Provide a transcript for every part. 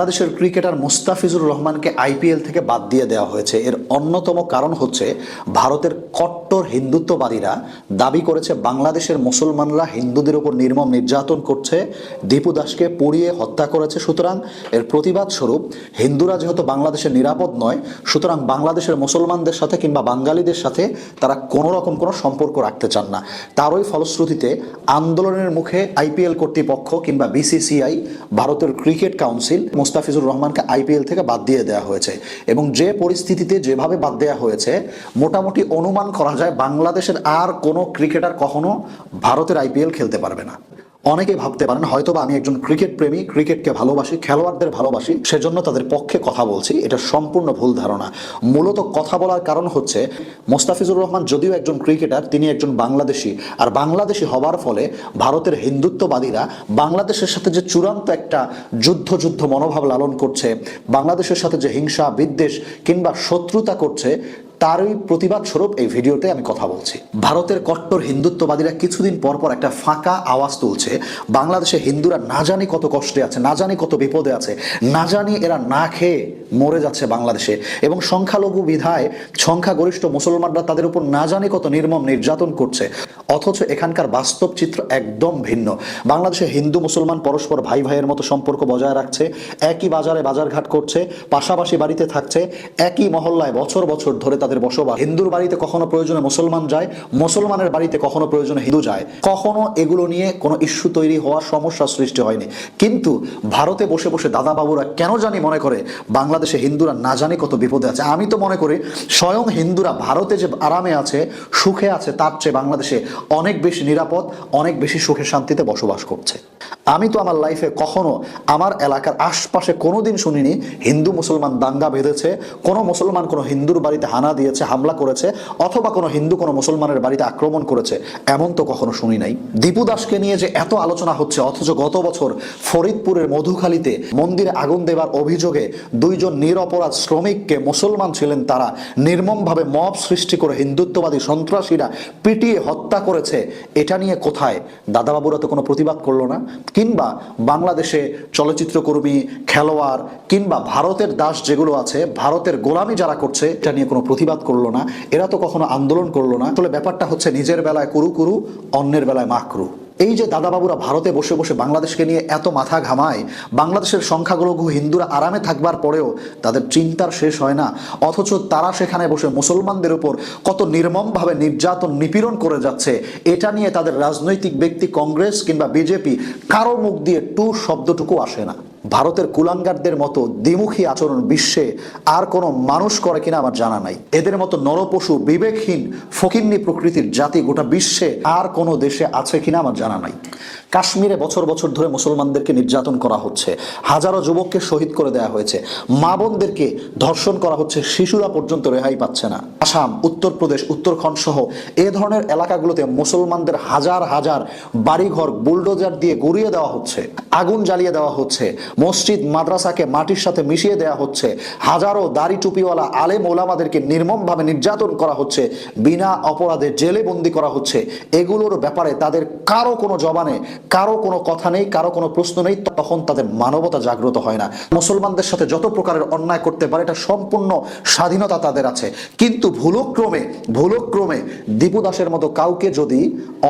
বাংলাদেশের ক্রিকেটার মুস্তাফিজুর রহমানকে আইপিএল থেকে বাদ দিয়ে দেওয়া হয়েছে। এর অন্যতম কারণ হচ্ছে ভারতের কট্টর হিন্দুত্ববাদীরা দাবি করেছে বাংলাদেশের মুসলমানরা হিন্দুদের উপর নির্মম নির্যাতন করছে, দীপু দাসকে পুড়িয়ে হত্যা করেছে। সুতরাং এর প্রতিবাদ স্বরূপ হিন্দুরা যেহেতু বাংলাদেশের নিরাপদ নয়, সুতরাং বাংলাদেশের মুসলমানদের সাথে কিংবা বাঙালিদের সাথে তারা কোনো রকম কোনো সম্পর্ক রাখতে চান না। তারই ফলশ্রুতিতে আন্দোলনের মুখে আইপিএল কর্তৃপক্ষ কিংবা বিসিসিআই, ভারতের ক্রিকেট কাউন্সিল মুস্তাফিজুর রহমানকে আইপিএল থেকে বাদ দিয়ে দেওয়া হয়েছে। এবং যে পরিস্থিতিতে যেভাবে বাদ দেওয়া হয়েছে, মোটামুটি অনুমান করা যায় বাংলাদেশের আর কোনো ক্রিকেটার কখনো ভারতের আইপিএল খেলতে পারবে না। অনেকেই ভাবতে পারেন হয়তোবা আমি একজন ক্রিকেট প্রেমী, ক্রিকেটকে ভালোবাসি, খেলোয়াড়দের ভালোবাসি, সেজন্য তাদের পক্ষে কথা বলছি। এটা সম্পূর্ণ ভুল ধারণা। মূলত কথা বলার কারণ হচ্ছে মোস্তাফিজুর রহমান যদিও একজন ক্রিকেটার, তিনি একজন বাংলাদেশি। আর বাংলাদেশি হবার ফলে ভারতের হিন্দুত্ববাদীরা বাংলাদেশের সাথে যে চূড়ান্ত একটা যুদ্ধ মনোভাব লালন করছে, বাংলাদেশের সাথে যে হিংসা বিদ্বেষ কিংবা শত্রুতা করছে, তারই প্রতিবাদ স্বরূপ এই ভিডিওতে আমি কথা বলছি। ভারতের কট্টর হিন্দুত্ববাদীরা কিছুদিন পর পর একটা ফাঁকা আওয়াজ তুলছে, বাংলাদেশে হিন্দুরা না জানি কত কষ্টে আছে, না জানি কত বিপদে আছে, না জানি এরা না খেয়ে মরে যাচ্ছে বাংলাদেশে, এবং সংখ্যালঘু বিধায় সংখ্যাগরিষ্ঠ মুসলমানরা তাদের উপর না জানি কত নির্মম নির্যাতন করছে। অথচ এখানকার বাস্তব চিত্র একদম ভিন্ন। বাংলাদেশে হিন্দু মুসলমান পরস্পর ভাই ভাইয়ের মতো সম্পর্ক বজায় রাখছে, একই বাজারে বাজারঘাট করছে, পাশাপাশি বাড়িতে থাকছে, একই মহল্লায় বছর বছর ধরে তাদের বসবাস। হিন্দুর বাড়িতে কখনো প্রয়োজনে মুসলমান যায়, মুসলমানের বাড়িতে কখনো প্রয়োজনে হিন্দু যায়। কখনো এগুলো নিয়ে কোনো ইস্যু তৈরি হওয়ার সমস্যা সৃষ্টি হয়নি। কিন্তু ভারতে বসে বসে দাদা বাবুরা কেন জানি মনে করে বাংলাদেশে হিন্দুরা না জানি কত বিপদে আছে। আমি তো মনে করি স্বয়ং হিন্দুরা ভারতে যে আরামে আছে, সুখে আছে, তার চেয়ে বাংলাদেশে অনেক বেশি নিরাপদ, অনেক বেশি সুখে শান্তিতে বসবাস করছে। আমি তো আমার লাইফে কখনো আমার এলাকার আশপাশে কোনোদিন শুনিনি হিন্দু মুসলমান দাঙ্গা বেঁধেছে, কোনো মুসলমান কোনো হিন্দুর বাড়িতে হানা দিয়েছে, হামলা করেছে, অথবা কোনো হিন্দু কোনো মুসলমানের বাড়িতে আক্রমণ করেছে, এমন তো কখনো শুনি নাই। দীপু দাসকে নিয়ে যে এত আলোচনা হচ্ছে, অথচ গত বছর ফরিদপুরের মধুখালীতে মন্দিরে আগুন দেবার অভিযোগে দুইজন নিরপরাধ শ্রমিককে, মুসলমান ছিলেন তারা, নির্মমভাবে মব সৃষ্টি করে হিন্দুত্ববাদী সন্ত্রাসীরা পিটিয়ে হত্যা করেছে। এটা নিয়ে কোথায় দাদাবাবুরা তো কোনো প্রতিবাদ করলো না। কিংবা বাংলাদেশে চলচ্চিত্রকর্মী, খেলোয়াড় কিংবা ভারতের দাস যেগুলো আছে, ভারতের গোলামি যারা করছে, এটা নিয়ে কোনো প্রতিবাদ করলো না। এরা তো কখনো আন্দোলন করলো না। আসলে ব্যাপারটা হচ্ছে নিজের বেলায় কুরু, অন্যের বেলায় মাকরু। এই যে দাদাবাবুরা ভারতে বসে বসে বাংলাদেশকে নিয়ে এত মাথা ঘামায়, বাংলাদেশের সংখ্যালঘু হিন্দুরা আরামে থাকবার পরেও তাদের চিন্তার শেষ হয় না। অথচ তারা সেখানে বসে মুসলমানদের উপর কত নির্মমভাবে নির্যাতন নিপীড়ন করে যাচ্ছে, এটা নিয়ে তাদের রাজনৈতিক ব্যক্তি কংগ্রেস কিংবা বিজেপি কারো মুখ দিয়ে টু শব্দটুকু আসে না। ভারতের কুলাঙ্গারদের মতো দ্বিমুখী আচরণ বিশ্বে আর কোনো মানুষ করে কিনা আমার জানা নাই। এদের মতো নরপশু, বিবেকহীন, ফকিন্নি প্রকৃতির জাতি গোটা বিশ্বে আর কোনো দেশে আছে কিনা আমার জানা নাই। কাশ্মীরে বছর বছর ধরে মুসলমানদেরকে নির্যাতন করা হচ্ছে, হাজারো যুবককে শহীদ করে দেওয়া হয়েছে, মা বোনদেরকে ধর্ষণ করা হচ্ছে, শিশুরা পর্যন্ত রেহাই পাচ্ছে না। আসাম, উত্তরপ্রদেশ, উত্তরাখণ্ড সহ এ ধরনের এলাকাগুলোতে মুসলমানদের হাজার হাজার বাড়িঘর বুলডোজার দিয়ে গুড়িয়ে দেওয়া হচ্ছে, আগুন জ্বালিয়ে দেওয়া হচ্ছে, মসজিদ মাদ্রাসাকে মাটির সাথে মিশিয়ে দেওয়া হচ্ছে, হাজারো দাড়ি টুপিওয়ালা আলেম ওলামাদেরকে নির্মমভাবে নির্যাতন করা হচ্ছে, বিনা অপরাধে জেলে বন্দি করা হচ্ছে। এগুলোর ব্যাপারে তাদের কারো কোনো জবানে, কারো কোনো কথা নেই, কারো কোনো প্রশ্ন নেই। তখন তাদের মানবতা জাগ্রত হয় না। মুসলমানদের সাথে যত প্রকারের অন্যায় করতে পারে, এটা সম্পূর্ণ স্বাধীনতা তাদের আছে। কিন্তু ভুলক্রমে দীপু দাসের মতো কাউকে যদি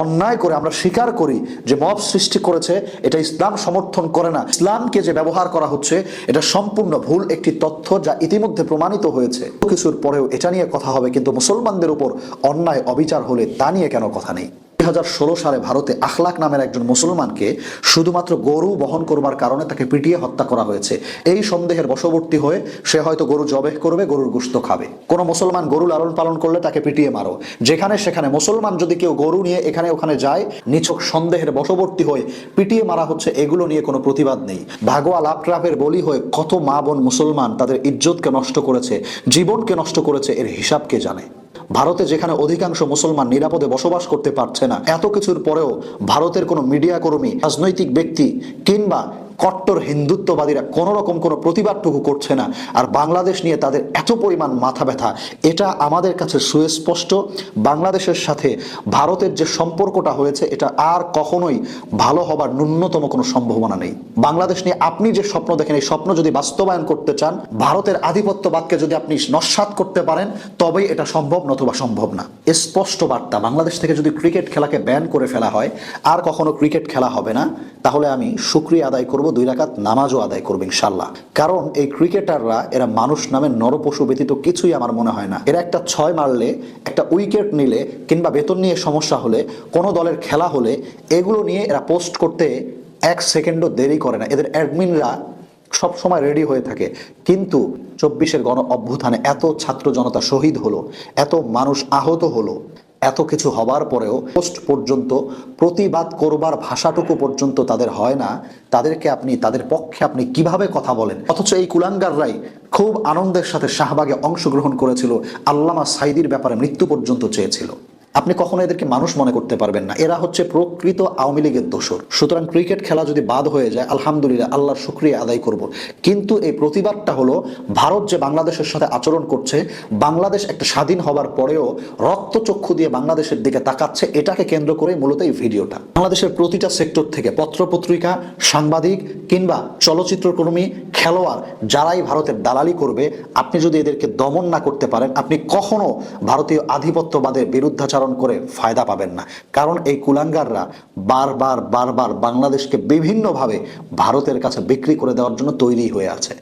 অন্যায় করে আমরা স্বীকার করি যে মব সৃষ্টি করেছে, এটা ইসলাম সমর্থন করে না, ইসলামকে যে ব্যবহার করা হচ্ছে এটা সম্পূর্ণ ভুল একটি তথ্য, যা ইতিমধ্যে প্রমাণিত হয়েছে। কিছুর পরেও এটা নিয়ে কথা হবে, কিন্তু মুসলমানদের উপর অন্যায় অবিচার হলে তা নিয়ে কেন কথা নেই? 2016 সালে ভারতে আখলাক নামের একজন মুসলমানকে শুধুমাত্র গরু বহন করবার কারণে তাকে পিটিয়ে হত্যা করা হয়েছে। এই সন্দেহের বশবর্তী হয়ে সে হয়তো গরু জবেহ করবে, গরুর গোশত খাবে। কোনো মুসলমান গরু লালন পালন করলে তাকে পিটিয়ে মারো। যেখানে সেখানে মুসলমান যদি কেউ গরু নিয়ে এখানে ওখানে যায়, নিছক সন্দেহের বশবর্তী হয়ে পিটিয়ে মারা হচ্ছে। এগুলো নিয়ে কোনো প্রতিবাদ নেই। ভাগোয়া লাভট্রাপের বলি হয়ে কত মা বোন মুসলমান তাদের ইজ্জতকে নষ্ট করেছে, জীবনকে নষ্ট করেছে, এর হিসাব কে জানে? ভারতে যেখানে অধিকাংশ মুসলমান নিরাপদে বসবাস করতে পারছে না, এত কিছুর পরেও ভারতের কোনো মিডিয়া কর্মী, রাজনৈতিক ব্যক্তি কিংবা কট্টর হিন্দুত্ববাদীরা কোনো রকম কোনো প্রতিবাদটুকু করছে না, আর বাংলাদেশ নিয়ে তাদের এত পরিমাণ মাথা ব্যথা, এটা আমাদের কাছে সুস্পষ্ট। বাংলাদেশের সাথে ভারতের যে সম্পর্কটা হয়েছে এটা আর কখনোই ভালো হবার ন্যূনতম কোনো সম্ভাবনা নেই। বাংলাদেশ নিয়ে আপনি যে স্বপ্ন দেখেন, এই স্বপ্ন যদি বাস্তবায়ন করতে চান, ভারতের আধিপত্যবাদকে যদি আপনি নস্যাৎ করতে পারেন, তবেই এটা সম্ভব, নতুবা সম্ভব না। স্পষ্ট বার্তা, বাংলাদেশ থেকে যদি ক্রিকেট খেলাকে ব্যান করে ফেলা হয়, আর কখনো ক্রিকেট খেলা হবে না, তাহলে আমি শুকরিয়া আদায় করব, 2 রাকাত নামাজও আদায় করব ইনশাল্লাহ। কারণ এই ক্রিকেটাররা এরা মানুষ নামে নরপশু ব্যতীত কিছুই আমার মনে হয় না। এরা একটা 6 মারলে, একটা উইকেট নিলে, কিংবা বেতন নিয়ে সমস্যা হলে, কোনো দলের খেলা হলে, এগুলো নিয়ে এরা পোস্ট করতে 1 সেকেন্ডও দেরি করে না। এদের অ্যাডমিনরা সব সময় রেডি হয়ে থাকে। কিন্তু 24-এর গণ অভ্যুত্থানে এত ছাত্র জনতা শহীদ হলো, এত মানুষ আহত হলো, এত কিছু হবার পরেও পোস্ট পর্যন্ত, প্রতিবাদ করবার ভাষাটুকু পর্যন্ত তাদের হয় না। তাদেরকে আপনি, তাদের পক্ষে আপনি কিভাবে কথা বলেন? অথচ এই কুলাঙ্গাররাই খুব আনন্দের সাথে শাহবাগে অংশগ্রহণ করেছিল, আল্লামা সাঈদীর ব্যাপারে মৃত্যু পর্যন্ত চেয়েছিল। আপনি কখনো এদেরকে মানুষ মনে করতে পারবেন না। এরা হচ্ছে প্রকৃত আওয়ামী লীগের দোসর। সুতরাং ক্রিকেট খেলা যদি বাদ হয়ে যায়, আলহামদুলিল্লাহ, আল্লাহর শুকরিয়া আদায় করব। কিন্তু এই প্রতিবাদটা হলো, ভারত যে বাংলাদেশের সাথে আচরণ করছে, বাংলাদেশ একটা স্বাধীন হবার পরেও রক্তচক্ষু দিয়ে বাংলাদেশের দিকে তাকাচ্ছে, এটাকে কেন্দ্র করে মূলত এই ভিডিওটা। বাংলাদেশের প্রতিটা সেক্টর থেকে পত্রপত্রিকা, সাংবাদিক কিংবা চলচ্চিত্রকর্মী, খেলোয়াড়, যারাই ভারতের দালালি করবে, আপনি যদি এদেরকে দমন না করতে পারেন, আপনি কখনো ভারতীয় আধিপত্যবাদের বিরুদ্ধাচারণ করে ফায়দা পাবেন না। কারণ এই কুলাঙ্গাররা বারবার বাংলাদেশকে বিভিন্নভাবে ভারতের কাছে বিক্রি করে দেওয়ার জন্য তৈরি হয়ে আছে।